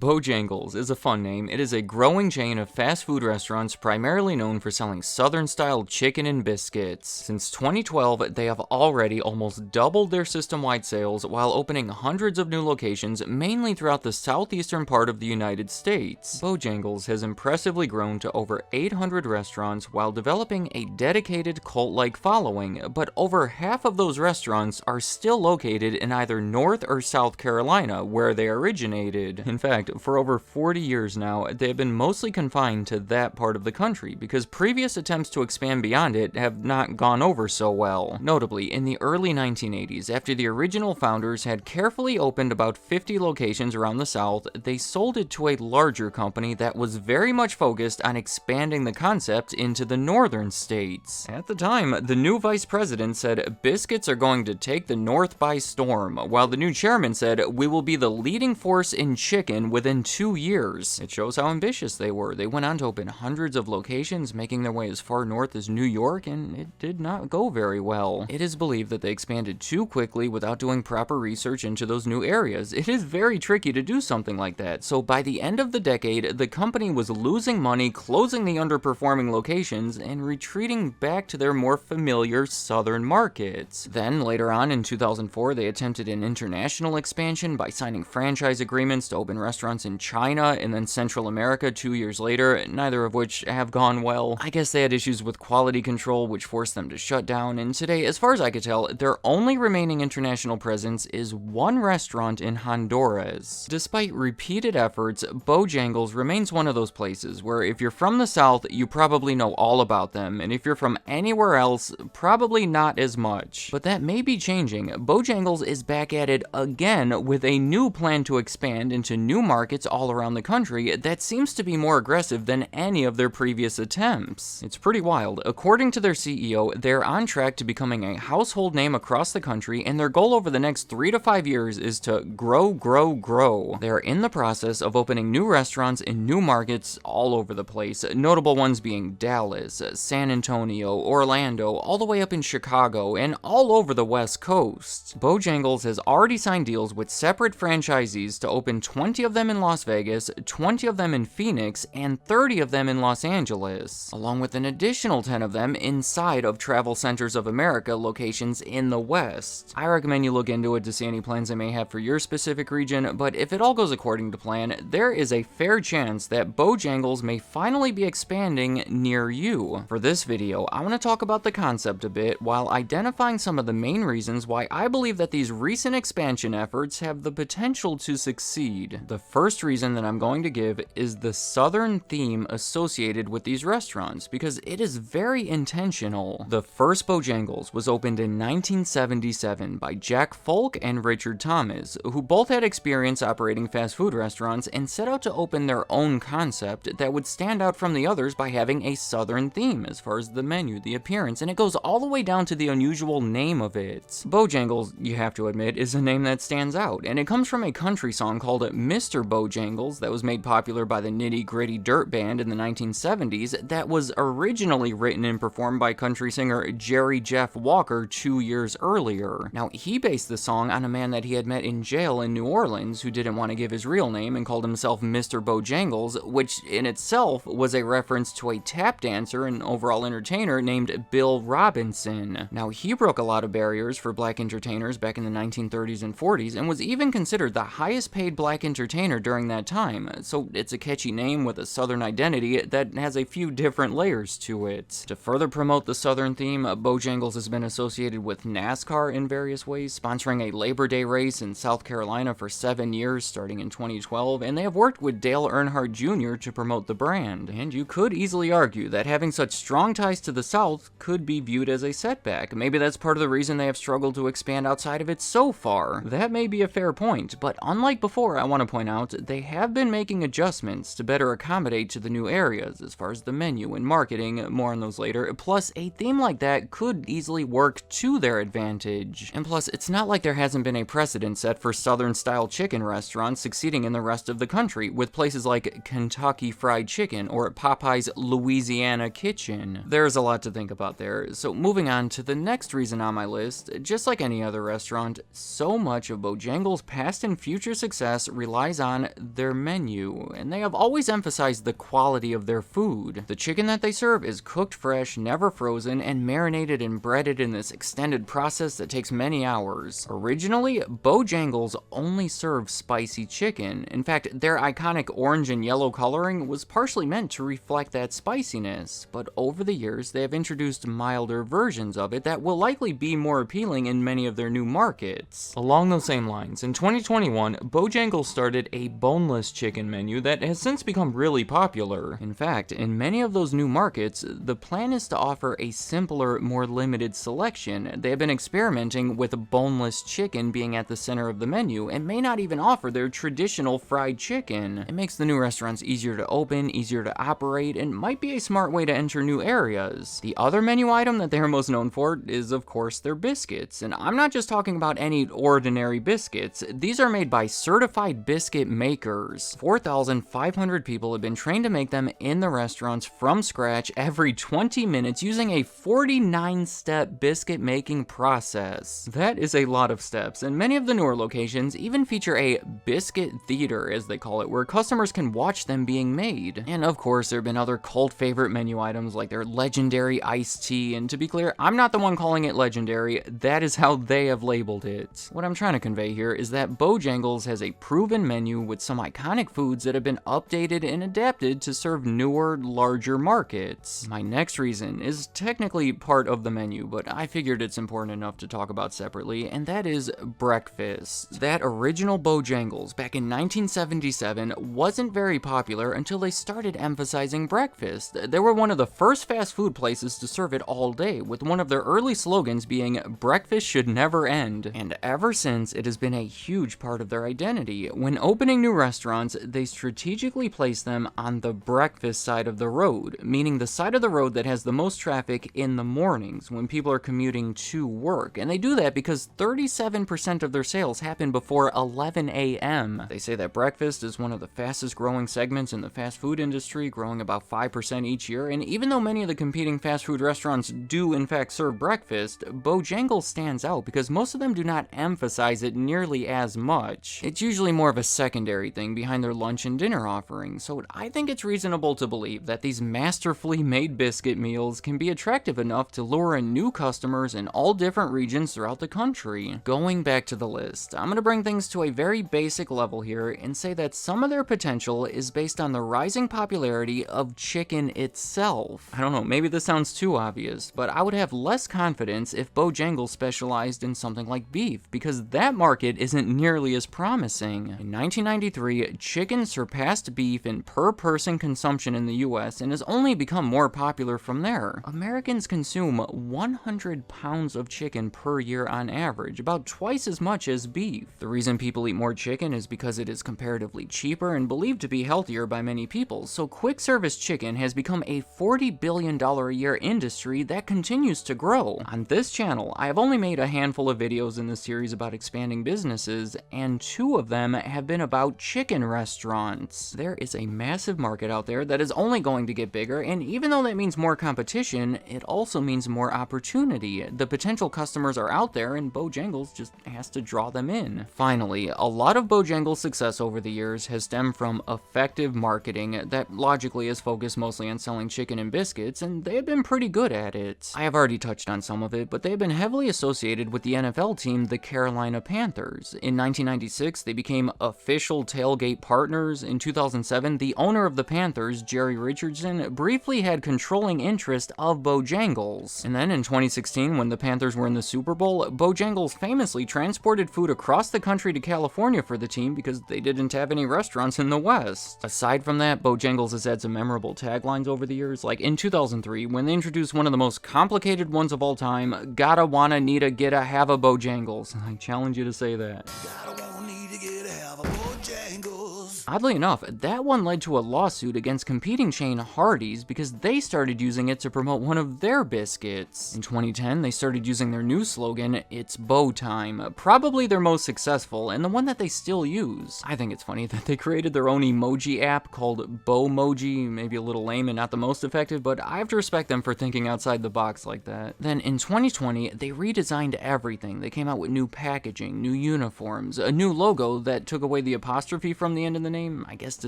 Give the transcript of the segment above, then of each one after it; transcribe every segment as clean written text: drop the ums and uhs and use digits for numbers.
Bojangles is a fun name. It is a growing chain of fast food restaurants primarily known for selling Southern-style chicken and biscuits. Since 2012, they have already almost doubled their system-wide sales while opening hundreds of new locations, mainly throughout the southeastern part of the United States. Bojangles has impressively grown to over 800 restaurants while developing a dedicated cult-like following, but over half of those restaurants are still located in either North or South Carolina, where they originated. In fact, for over 40 years now, they have been mostly confined to that part of the country because previous attempts to expand beyond it have not gone over so well. Notably, in the early 1980s, after the original founders had carefully opened about 50 locations around the South, they sold it to a larger company that was very much focused on expanding the concept into the northern states. At the time, the new vice president said, "Biscuits are going to take the North by storm," while the new chairman said, "We will be the leading force in chicken within 2 years. It shows how ambitious they were. They went on to open hundreds of locations, making their way as far north as New York, and it did not go very well. It is believed that they expanded too quickly without doing proper research into those new areas. It is very tricky to do something like that, so by the end of the decade, the company was losing money, closing the underperforming locations, and retreating back to their more familiar southern markets. Then, later on in 2004, they attempted an international expansion by signing franchise agreements to open restaurants in China and then Central America 2 years later, neither of which have gone well. I guess they had issues with quality control, which forced them to shut down, and today, as far as I could tell, their only remaining international presence is one restaurant in Honduras. Despite repeated efforts, Bojangles remains one of those places where if you're from the South, you probably know all about them, and if you're from anywhere else, probably not as much. But that may be changing. Bojangles is back at it again with a new plan to expand into new markets all around the country that seems to be more aggressive than any of their previous attempts. It's pretty wild. According to their CEO, they're on track to becoming a household name across the country, and their goal over the next 3 to 5 years is to grow, grow, grow. They are in the process of opening new restaurants in new markets all over the place, notable ones being Dallas, San Antonio, Orlando, all the way up in Chicago, and all over the West Coast. Bojangles has already signed deals with separate franchisees to open 20 of them in Las Vegas, 20 of them in Phoenix, and 30 of them in Los Angeles, along with an additional 10 of them inside of Travel Centers of America locations in the West. I recommend you look into it to see any plans they may have for your specific region, but if it all goes according to plan, there is a fair chance that Bojangles may finally be expanding near you. For this video, I want to talk about the concept a bit while identifying some of the main reasons why I believe that these recent expansion efforts have the potential to succeed. The first reason that I'm going to give is the southern theme associated with these restaurants, because it is very intentional. The first Bojangles was opened in 1977 by Jack Folk and Richard Thomas, who both had experience operating fast food restaurants and set out to open their own concept that would stand out from the others by having a southern theme as far as the menu, the appearance, and it goes all the way down to the unusual name of it. Bojangles, you have to admit, is a name that stands out, and it comes from a country song called Mr. Bojangles that was made popular by the Nitty Gritty Dirt Band in the 1970s that was originally written and performed by country singer Jerry Jeff Walker 2 years earlier. Now, he based the song on a man that he had met in jail in New Orleans who didn't want to give his real name and called himself Mr. Bojangles, which in itself was a reference to a tap dancer and overall entertainer named Bill Robinson. Now, he broke a lot of barriers for black entertainers back in the 1930s and 40s and was even considered the highest paid black entertainer during that time, so it's a catchy name with a southern identity that has a few different layers to it. To further promote the southern theme, Bojangles has been associated with NASCAR in various ways, sponsoring a Labor Day race in South Carolina for 7 years starting in 2012, and they have worked with Dale Earnhardt Jr. to promote the brand. And you could easily argue that having such strong ties to the South could be viewed as a setback. Maybe that's part of the reason they have struggled to expand outside of it so far. That may be a fair point, but unlike before, I want to point out, out, they have been making adjustments to better accommodate to the new areas as far as the menu and marketing, more on those later. Plus, a theme like that could easily work to their advantage. And plus, it's not like there hasn't been a precedent set for Southern-style chicken restaurants succeeding in the rest of the country, with places like Kentucky Fried Chicken or Popeye's Louisiana Kitchen. There's a lot to think about there. So moving on to the next reason on my list, just like any other restaurant, so much of Bojangles' past and future success relies on their menu, and they have always emphasized the quality of their food. The chicken that they serve is cooked fresh, never frozen, and marinated and breaded in this extended process that takes many hours. Originally, Bojangles only served spicy chicken. In fact, their iconic orange and yellow coloring was partially meant to reflect that spiciness, but over the years they have introduced milder versions of it that will likely be more appealing in many of their new markets. Along those same lines, in 2021, Bojangles started a boneless chicken menu that has since become really popular. In fact, in many of those new markets, the plan is to offer a simpler, more limited selection. They have been experimenting with boneless chicken being at the center of the menu and may not even offer their traditional fried chicken. It makes the new restaurants easier to open, easier to operate, and might be a smart way to enter new areas. The other menu item that they are most known for is, of course, their biscuits. And I'm not just talking about any ordinary biscuits. These are made by certified biscuit makers. 4,500 people have been trained to make them in the restaurants from scratch every 20 minutes using a 49-step biscuit making process. That is a lot of steps, and many of the newer locations even feature a biscuit theater, as they call it, where customers can watch them being made. And of course, there have been other cult favorite menu items like their legendary iced tea, and to be clear, I'm not the one calling it legendary, that is how they have labeled it. What I'm trying to convey here is that Bojangles has a proven menu with some iconic foods that have been updated and adapted to serve newer, larger markets. My next reason is technically part of the menu, but I figured it's important enough to talk about separately, and that is breakfast. That original Bojangles back in 1977 wasn't very popular until they started emphasizing breakfast. They were one of the first fast food places to serve it all day, with one of their early slogans being, "Breakfast should never end." And ever since, it has been a huge part of their identity. When opening new restaurants, they strategically place them on the breakfast side of the road, meaning the side of the road that has the most traffic in the mornings when people are commuting to work. And they do that because 37% of their sales happen before 11 a.m. They say that breakfast is one of the fastest growing segments in the fast food industry, growing about 5% each year. And even though many of the competing fast food restaurants do in fact serve breakfast, Bojangles stands out because most of them do not emphasize it nearly as much. It's usually more of a secondary thing behind their lunch and dinner offerings, so I think it's reasonable to believe that these masterfully made biscuit meals can be attractive enough to lure in new customers in all different regions throughout the country. Going back to the list, I'm going to bring things to a very basic level here and say that some of their potential is based on the rising popularity of chicken itself. I don't know, maybe this sounds too obvious, but I would have less confidence if Bojangles specialized in something like beef, because that market isn't nearly as promising. In 1993, chicken surpassed beef in per-person consumption in the US and has only become more popular from there. Americans consume 100 pounds of chicken per year on average, about twice as much as beef. The reason people eat more chicken is because it is comparatively cheaper and believed to be healthier by many people, so quick service chicken has become a $40 billion a year industry that continues to grow. On this channel, I have only made a handful of videos in this series about expanding businesses, and 2 of them have been about chicken restaurants. There is a massive market out there that is only going to get bigger, and even though that means more competition, it also means more opportunity. The potential customers are out there, and Bojangles just has to draw them in. Finally, a lot of Bojangles' success over the years has stemmed from effective marketing that logically is focused mostly on selling chicken and biscuits, and they have been pretty good at it. I have already touched on some of it, but they have been heavily associated with the NFL team, the Carolina Panthers. In 1996, they became official tailgate partners. In 2007, the owner of the Panthers, Jerry Richardson, briefly had controlling interest of Bojangles. And then in 2016, when the Panthers were in the Super Bowl, Bojangles famously transported food across the country to California for the team because they didn't have any restaurants in the West. Aside from that, Bojangles has had some memorable taglines over the years, like in 2003, when they introduced one of the most complicated ones of all time, "Gotta wanna needa getta have a Bojangles." I challenge you to say that. Gotta wanna needa getta have a Bojangles. Oddly enough, that one led to a lawsuit against competing chain Hardee's because they started using it to promote one of their biscuits. In 2010, they started using their new slogan, "It's Bo Time," probably their most successful and the one that they still use. I think it's funny that they created their own emoji app called Bomoji, maybe a little lame and not the most effective, but I have to respect them for thinking outside the box like that. Then in 2020, they redesigned everything. They came out with new packaging, new uniforms, a new logo that took away the apostrophe from the end of the name, I guess to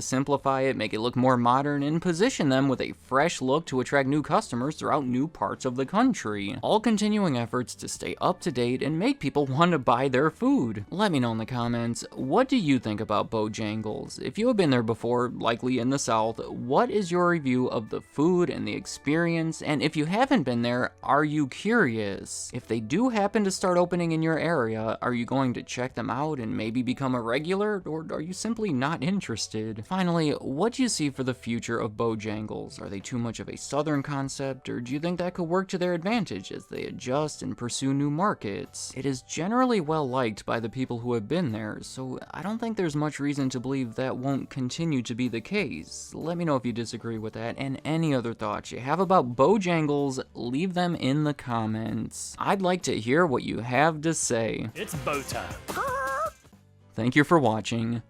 simplify it, make it look more modern, and position them with a fresh look to attract new customers throughout new parts of the country. All continuing efforts to stay up to date and make people want to buy their food. Let me know in the comments, what do you think about Bojangles? If you have been there before, likely in the South, what is your review of the food and the experience? And if you haven't been there, are you curious? If they do happen to start opening in your area, are you going to check them out and maybe become a regular, or are you simply not interested? Finally, what do you see for the future of Bojangles? Are they too much of a southern concept, or do you think that could work to their advantage as they adjust and pursue new markets? It is generally well liked by the people who have been there, so I don't think there's much reason to believe that won't continue to be the case. Let me know if you disagree with that, and any other thoughts you have about Bojangles, leave them in the comments. I'd like to hear what you have to say. It's Bo time. Thank you for watching.